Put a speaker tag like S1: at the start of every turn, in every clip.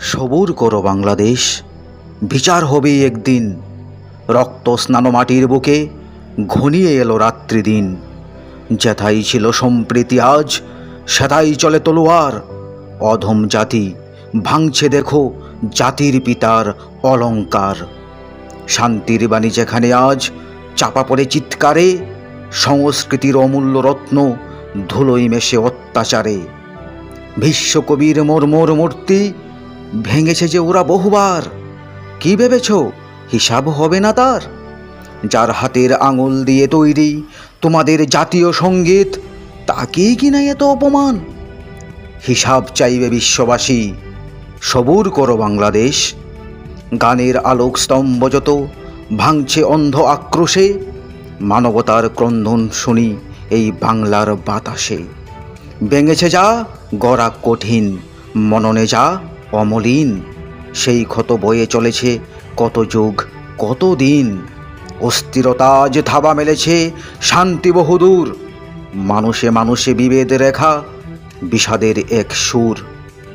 S1: সবুর করো বাংলাদেশ, বিচার হবে একদিন। রক্ত স্নান মাটির বুকে ঘনিয়ে এলো রাত্রিদিন। যেথাই ছিল সম্প্রীতি আজ সেথাই চলে তলোয়ার। অধম জাতি ভাঙছে দেখো জাতির পিতার অলংকার। শান্তির বাণী যেখানে আজ চাপা পড়ে চিৎকারে, সংস্কৃতির অমূল্য রত্ন ধুলোয় মেশে অত্যাচারে। বিশ্বকবির মর্মর মূর্তি ভেঙেছে যে ওরা বহুবার। কি ভেবেছ হিসাব হবে না তার? যার হাতের আঙুল দিয়ে তৈরি তোমাদের জাতীয় সঙ্গীত, তাকেই কিনা এত অপমান? হিসাব চাইবে বিশ্ববাসী, সবুর করো বাংলাদেশ। গানের আলোক স্তম্ভ যত ভাঙছে অন্ধ আক্রোশে, মানবতার ক্রন্দন শুনি এই বাংলার বাতাসে। ভেঙেছে যা গড়া কঠিন, মননে যা অমলিন, সেই ক্ষত বয়ে চলেছে কত যুগ কত দিন। অস্থিরতা আজ থাবা মেলেছে শান্তি বহুদূর, মানুষে মানুষে বিভেদ রেখা বিষাদের এক সুর।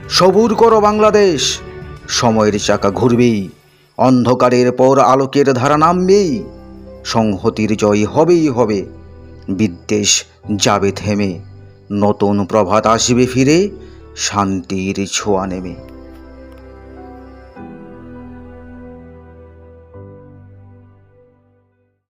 S1: সবুর করো বাংলাদেশ, সময়ের চাকা ঘুরবেই, অন্ধকারের পর আলোকের ধারা নামবেই। সংহতির জয় হবেই হবে, বিদ্বেষ যাবে থেমে, নতুন প্রভাত আসবে ফিরে, শান্তির ছোঁয়া নেমে।